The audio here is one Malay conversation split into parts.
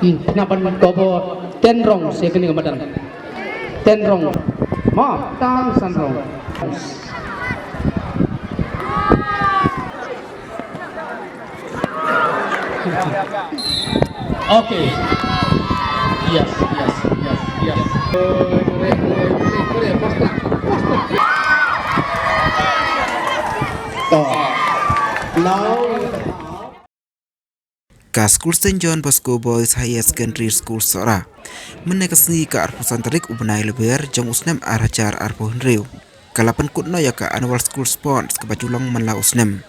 Kenapa kobo tenrong sekali kemudian tenrong ma tang sanrong. Okay. Yes. Now. Ka School St.John Bosco Boys Higher Secondary School Sohra menekasni ka arpusan tarik ubnai leber jong usnem arajar arpuhun riu kalapan kutno ya ka annual school sports ke bajulong manla usnem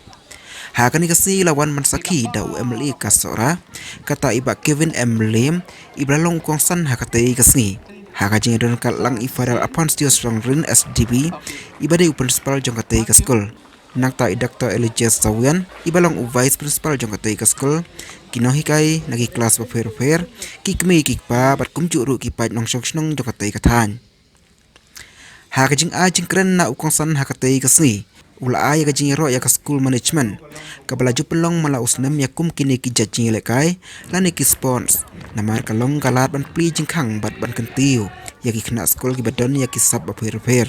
hakani kasi lawan mansaki da UMLE ka Sohra kata iba Kevin M. Lim iblalong kongsan hakatei kasni haka jing don kalang ifaral upon still strong rin SDB ibadai principal jong katei ka school Nangta Dr. Elijah Sawian ibalong vice principal jong katei ka school kinohikai nagi kelas berfer kikme kikpa bat kumjuru kipat nong song jong katei ka than hakajing ajing kren na ukongsan hakatei ka sni ula ay kajing ro ya ka school management kabala jupelong mala usnem yakum kini ki jajing lekai lani ki spons namar kalong kalat ban pli jingkhang bat ban kentiu yaki kena school ki badon yaki sab berfer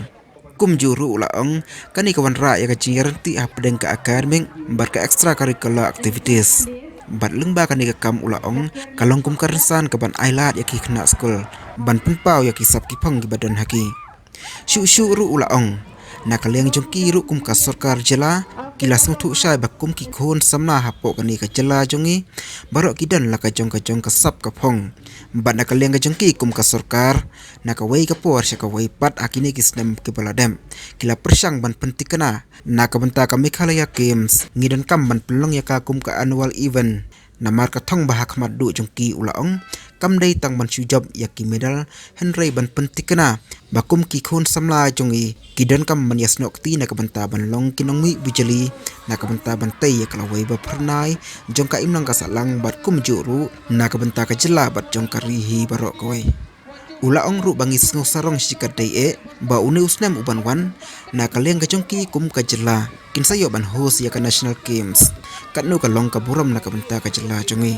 kum juru ulaong kani kawan ra ya kajing renti apdeng ka academic bar ka extracurricular activities bat lengba kani ka kam ulaong kalong kum karsan ka ban ailat yaki kena school ban penpau yaki sab ki phang ki badon haki shu ru ulaong nakaleng jongki ru kum ka sarkar jela kilas mutu syai bakum ki khon samna hapo kani ka jela jongi barok kidan la ka jong ka sap ka phong bat nakaleng ka jongki kum ka sarkar nakawai ka por sya ka wai pat akini ki snem ke baladem kila persang ban pentikana nakabenta ka Meghalaya Games ngidan kam ban pelong ya ka kum ka annual event namar ka thong bahak madu jongki ulaong kam dei tang ban sujab yaki medal henrei ban pentikana bakum ki khon samla jongi kidan kam man yasnok ti nakabenta ban long kinongmi bijali nakabenta ban tei yaklawai ba pharnai jongka imnang ka salang bat kum juru nakabenta ka jela bat jongka rihi barok koi ulaong ru bangis ngo sarong sikat dei e ba une usnem uban wan nakaleng ka jongki kum ka jela kinsayo ban host ya ka national games katno ka long ka buram nakabenta ka jela jongi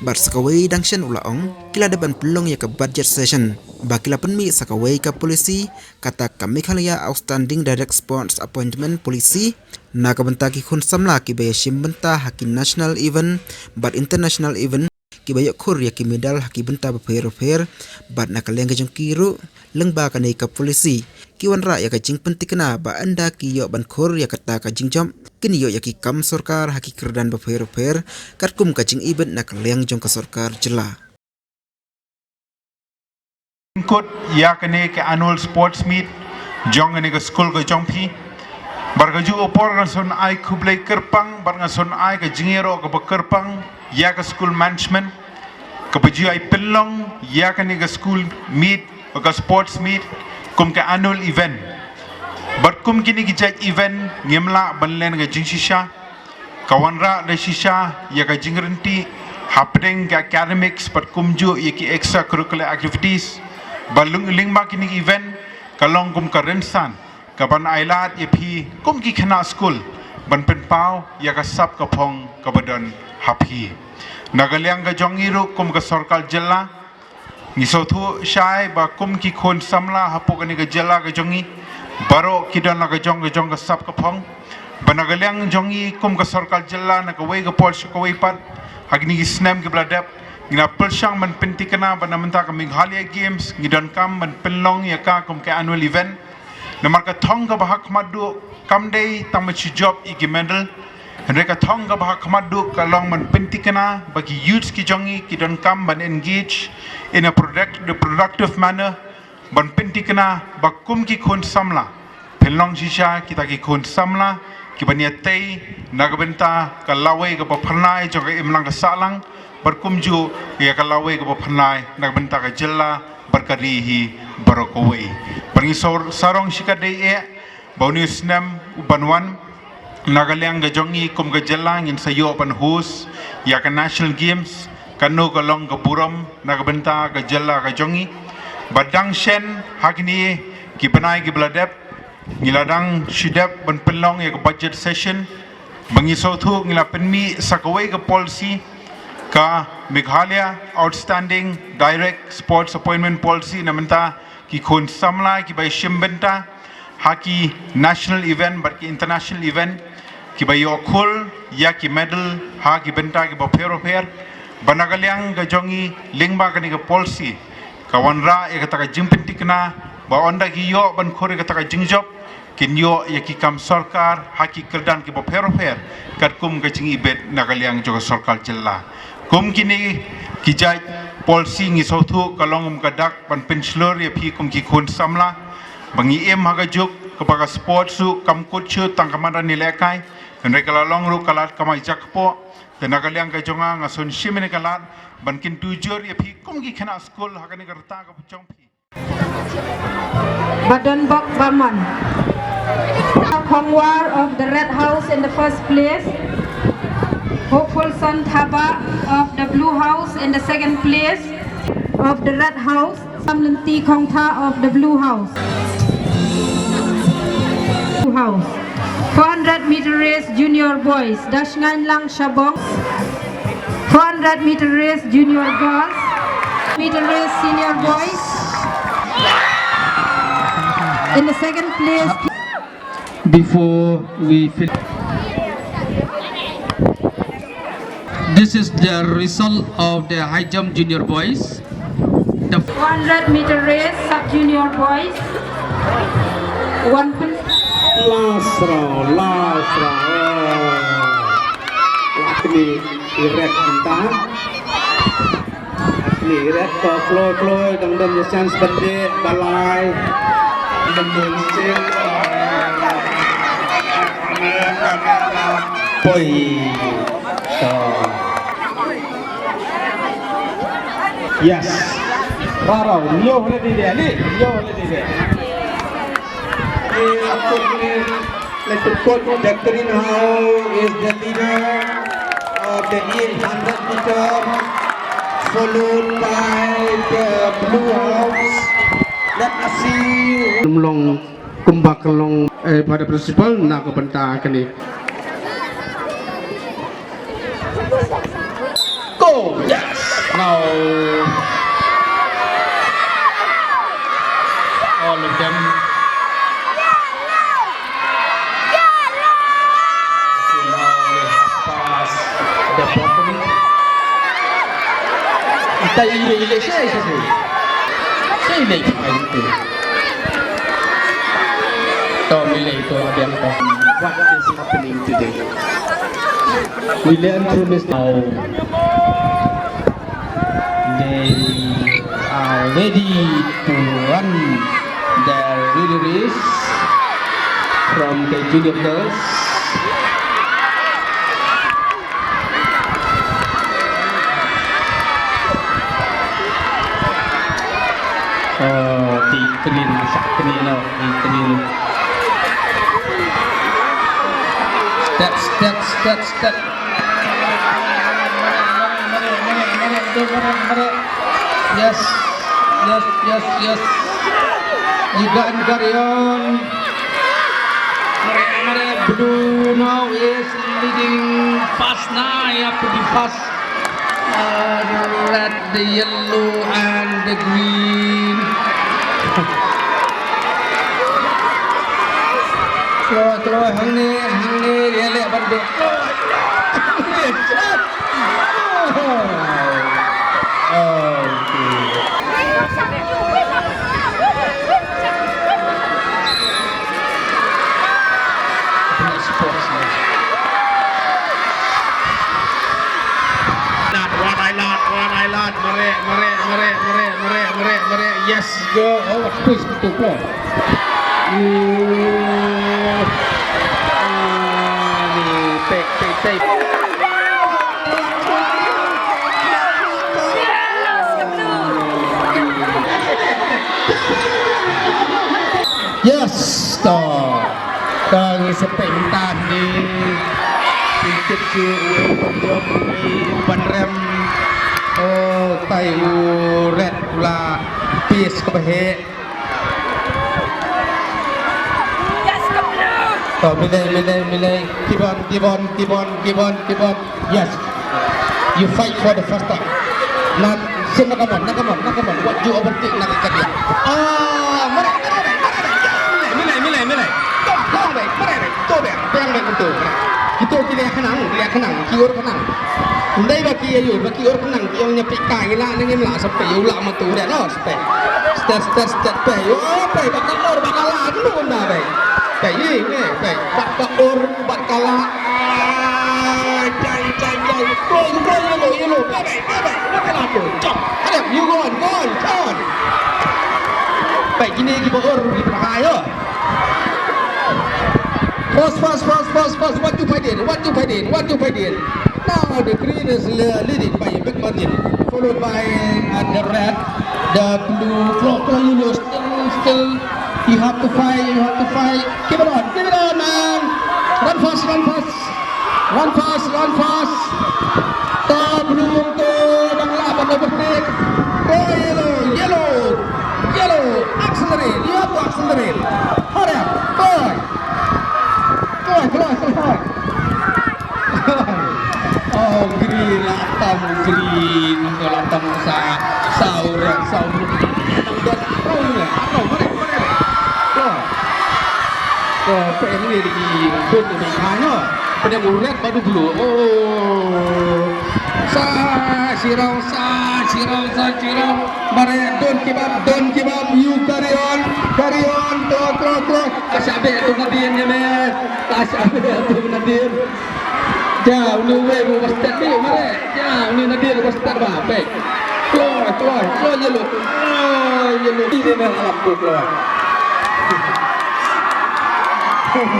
bar sakawai dangshan ulaong kila deban pelong ya ka budget session ba kila penmi sakawai ka polisi kata ka Meghalaya outstanding direct response appointment policy na ka benta ki khun samla ki baya shimbenta haki national event but international event ki baya khur ya ki medal haki benta ba fer bat na ka leng jong kiru lengba ka nei ka polisi ki wan ra ya ka jing pentikna ba anda ki yo ban khur ya kata ka jing jom kini yo ya ki kam sarkar haki kerdan ba fer kat kum ka jing event na ka leng jong ka sarkar jela pynkut ya kene ke annual sports meet jong ne ke school ke jongpi bargaju opor kan son ai kublai kerpang barnga son ai ke jingero ke kerpang ya ke school management ke baju ai pelong ya kene ke school meet ke sports meet kum ke annual event bar kum kini ki jaj event ngemla banlen ke jing shisha kawanra de shisha ya ke jingrenti happening ke academics but kumju ya ki extracurricular activities balung lingma kini event kalong kum karensan kaban ailat ye phi kum ki khana school ban pen pau ya ka sap ka phong ka badon hapi nagalyang ga jongiru kum ka sarkal jilla ngisothu shai ba kum ki khon samla hapo kani ga jilla ga jongi baro kidan la ga jong ka sap ka phong banagalyang jongi kum ka sarkal jilla na ka wei ga pol ka wei pat agni snem ke bladap ngina persang man pentikana bana menta ka Meghalaya Games ngidon kam man penlong ya ka kum ke annual event namar ka thong ka bahak madu kam dei tamachi job iki medal reka thong ka bahak madu ka long man pentikana bagi youths ki jongi kidon kam ban engage in a productive manner ban pentikana bakum ki khon samla penlong shisha kita ki khon samla ki baniatei nagabenta ka lawai ka phanai joga imlang ka salang berkumju ya kalawai ke phanai nak benta ka jella berkarihi barokowai pergi sarong sikadai e bauni snam ubanwan nagalyang ga jongi kum ga jella ngin sayo pan hus ya ka national games kanu ka long ka buram nak benta ka jella ka jongi badang shen hakini ki banai ki bladep ngiladang shidap ban pelong ya ka budget session bangi sothu ngila penmi sakawai ka policy ka Meghalaya outstanding direct sports appointment policy namenta ki khon samla ki bai shimbenta haki national event but ki international event ki bai yokhul ya ki medal ha ki benta ki bopero per banagalyang ga jongi lingba kani ga policy kawanra e kata ka jimpentikna ba onda ki yo ban khore kata ka jingjop kin yo ya ki kam sarkar haki kerdan ki bopero per kat kum ga jingi bet nagalyang joga sarkar jilla kum kini kijai policy ngi sautu kalong kadak pan penslor ya phi kum ki khon samla bangi em haga juk kepada sport su kam kuchu tangkamara nilekai dan rekala long ru kalat kamai jakpo dan nagaliang ka jonga ngason shimene kalat bankin tujur ya phi kum ki khana school hakani karta ka puchong phi Badan Bok Baman. Kongwar of the Red House in the first place. Hopeful Son Thaba of the Blue House in the second place. Of the Red House. Samlanti Kongta of the Blue House. Blue House. 400 meter race junior boys. Dashnan Lang Shabong. 400 meter race junior girls. Meter race senior boys. In the second place. Before we finish, this is the result of the high jump junior boys. The 100 meter race sub junior boys. last round. Lakni iret kita. Lakni iret to flow dang dang chance berde balai. Yes. Raro, yo boleh di dia ni, yo boleh di dia. Let's put Jacqueline Howe is the leader of the 800 meter, followed by the Blue House. Let us see. Long kumbak long pada principal nak kebentar kini. Go! Yes! Now all of them pass the bottom. Kita ile saya. Saya ile itu. Tomile itu ada yang tahu. What is happening today? We learn from this now. They are ready to run their relay race from the junior girls. Oh, Tikrin, Sakri now, Tikrin. Step. Yes. You got and carry on. Blue now is leading fast now. You have to be fast. The red, the yellow, and the green. Keluar hang ni elok banduk. Mare. Yes, go. Oh, push to floor. Take. Yes, stop. Kang sepentan di pintu jom ban rem. Oh, tai red pula pies ke bahe. Oh, milai. Keep on. Yes. You fight for the first time. Nak nakamon. What you overtake nak ikat dia. Mana? Milai. Tuh, yang betul. Kita pilih kenang, kior kenang. Undai baki or kenang, yang nyepik kai lah, nengen lah sampai ulah matu dah lah sampai. Step pe, bakal dulu dah pe. Pe ni, bakal jai. Yellow. Pe, bakal tu. Cop. Ada, you go on. Pe gini kita or di pakai yo. Fast. What you fight in? Now the green is leading by a big margin, followed by the red, the blue. Still, you have to fight. Keep it on, man. Run fast. The blue to the break. Yellow. Accelerate. You have to accelerate. Hurry up, boy. Keluar. Oh, green latam Sohra. Pengen ni di pun di mana? Pada urat baru dulu. Oh, sirau. Mari, don't give up. You carry on. Terus. Kasih tu Nadir. Jauh ni weh start ni, mari. Jauh ni Nadir start bah. Baik. Keluar yellow. Ini memang lampu keluar. Step.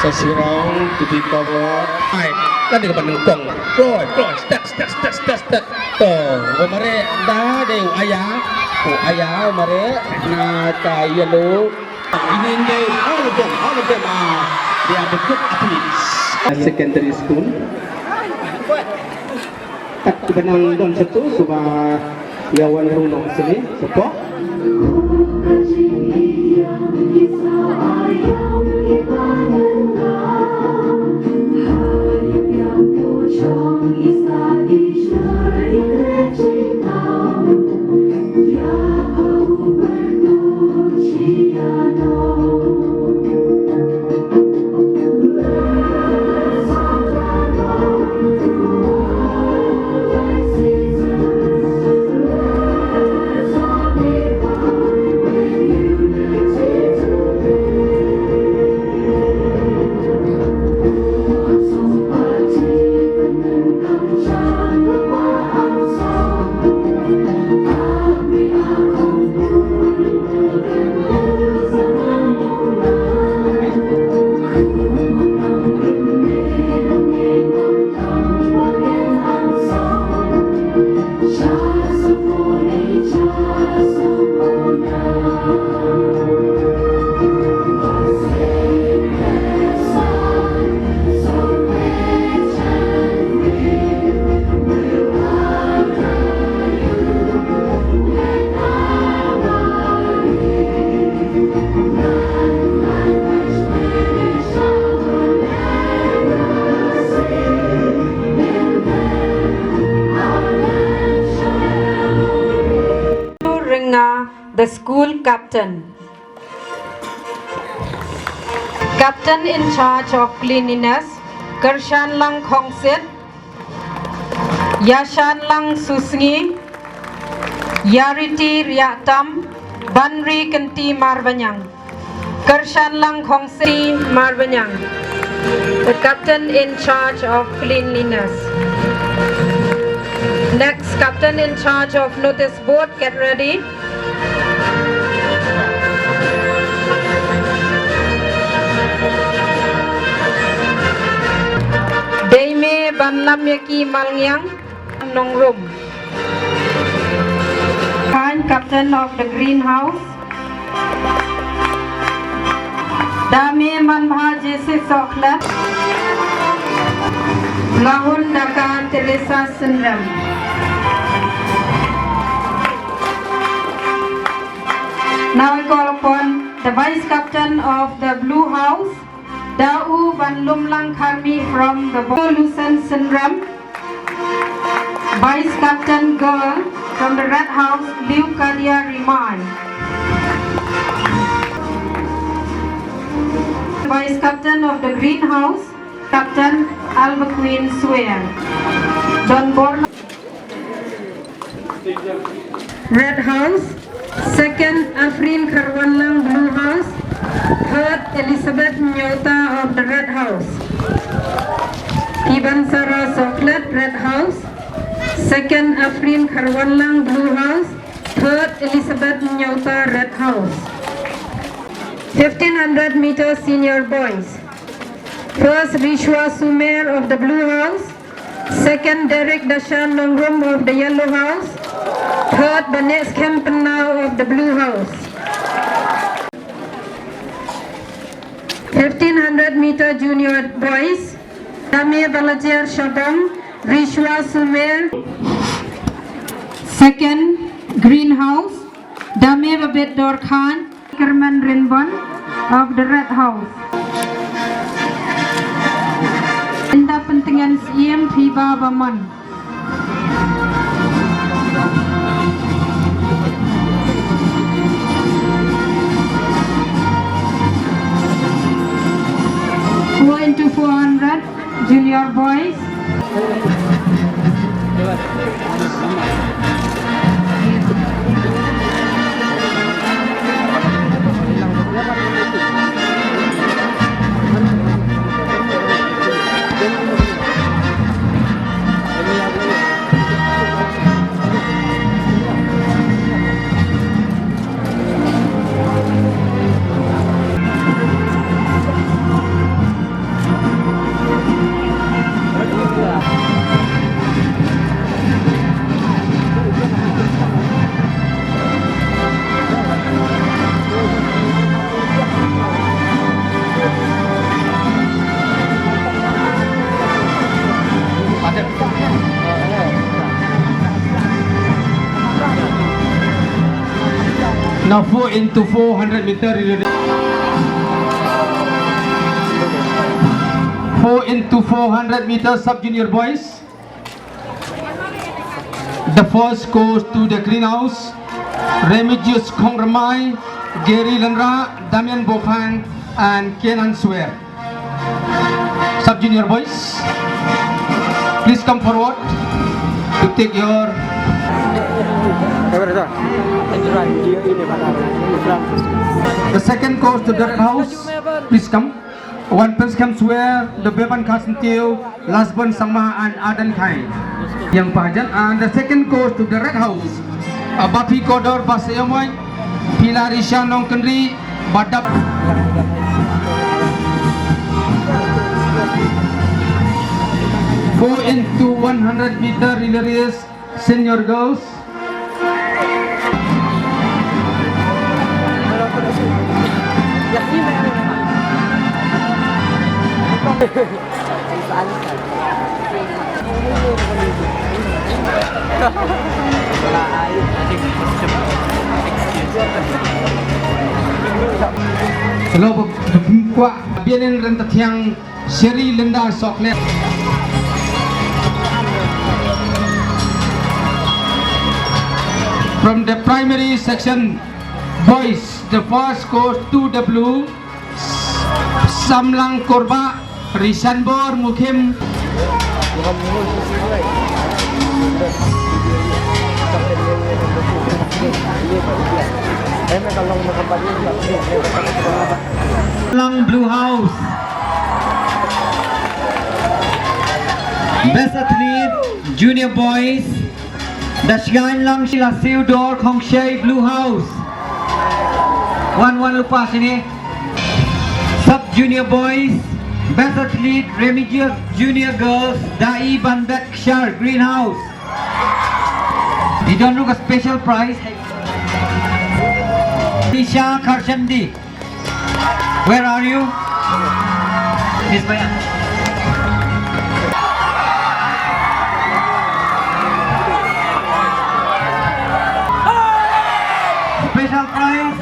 Sasirau to be covered. Kan dekat nengkong. Keluar. Step. Mari dah deh ayah. Mari nak yellow. Ini all of them they are the good athletes. Secondary school. Tak benang don satu sebab yawan runok sini support. The school captain in charge of cleanliness, Kershan Lang Khongsit, Yashan Lang Susngi, Yariti Riatam, Banri Kenti Marbanyang, Kershan Lang Khongsit Marbanyang, the captain in charge of cleanliness. Next, captain in charge of notice board, get ready. Daime Banlam Yaki Malangyang Nongrum. Kind captain of the greenhouse. Dame Manbha Jesse Sohra. Lahul Dakan Teresa Sundram. Now I call upon the vice captain. captain of the blue house, Dau Van Lumlang Karmi from the Lucent Syndrome. Vice captain girl from the red house, Liu Kadia Riman. Vice captain of the green house, Captain Alba Queen Swear. Don Born. Red house, second Afrin Karwanlang blue house, third Elizabeth Nyota of the red house. Iban Sarah Soklet red house, second Afrin Karwanlang blue house, third Elizabeth Nyota red house. 1500 meter senior boys. First Rishwa Sumer of the blue house, second Derek Dashan Nongrum of the yellow house, third Banes Kempenau of the blue house. 1500 meter junior boys, Damir Balajer Shabam, Rishwa Sumer. Second green house, Damir Abedor Khan, Kerman Rinbon of the red house. Inda pentingan siem Fiba Baman. Four into 400 junior boys. Now 4 into 400 meter relay. 4 into 400 meters sub junior boys. The first goes to the greenhouse. Remigius Kongramai, Gary Landra, Damian Bofan, and Kenan Swear. Sub junior boys, please come forward to take your. The second goes to the red house. Please come. One person can swear the Beban Kasentil, Lasbon Sama, and Adan Kai. Yang Pajan. And the second goes to the red house. Bapi Kodor Basayamoy, Pilarisha Nongkandri, Badap. Go into 100 meter relay race, senior girls. Selalu berkuat biarin rentat yang seri lenda soklet. From the primary section, boys, the first goes to the blue. Samlang Korba, Risanbor Mukim. Lang Blue House. Best athlete, junior boys. Dashgan Lang Sila Theodore Kongshay Blue House. 1-1 lupa sini. Sub junior boys. Best athlete, Remigius junior girls, Dai Banbek Shar Greenhouse. You don't look a special prize. Isha Karshandi. Where are you? Miss Bayan. Special prize.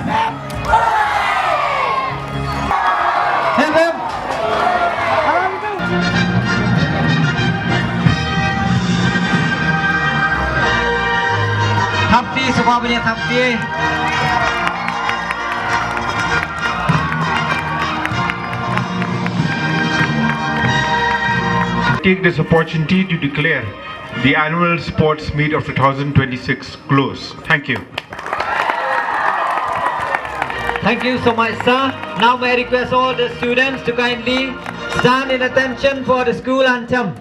สุภาพบุรุษทัพเปีย Take this opportunity to declare the annual sports meet of 2026 closed. Thank you. Thank you so much, sir. Now may I request all the students to kindly stand in attention for the school anthem.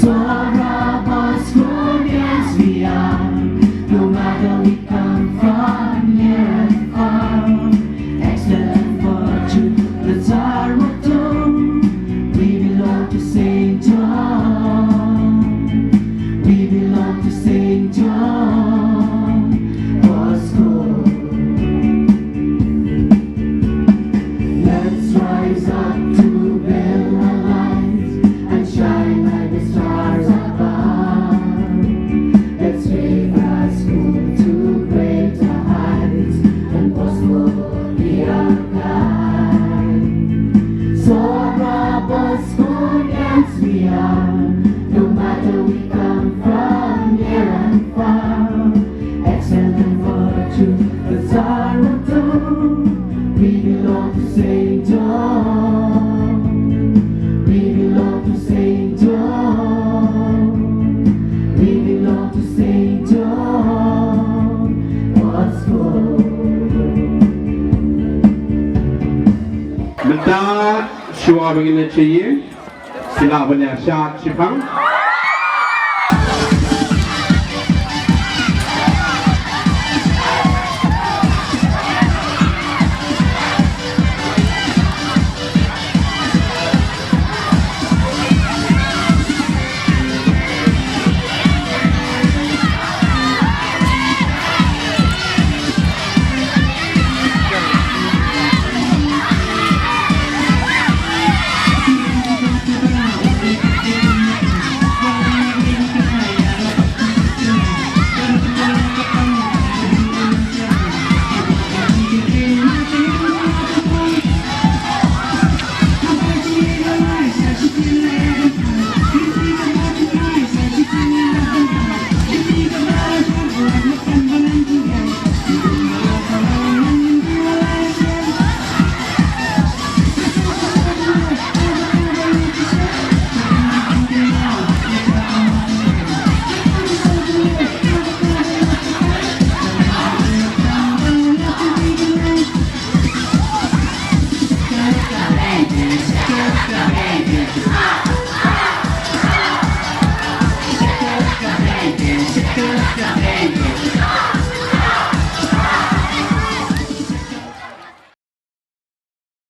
Sohra, Bosco, yes we are. No matter we come from near and far. Excellent fortune, that's our motto. We belong to St. John. We belong to St. John. Bosco. Let's rise up to build our lives and shine like the stars above. Let's take our school to greater heights and Bosco be our guide. Sohra, Bosco, yes we are. No matter we come from near and far. Excellent fortune, that's our motto. We belong to St. John. We belong to St. John. We belong to St. John. Bosco. Benda syua begini cie, sila banyak syarat cipang. Let's go,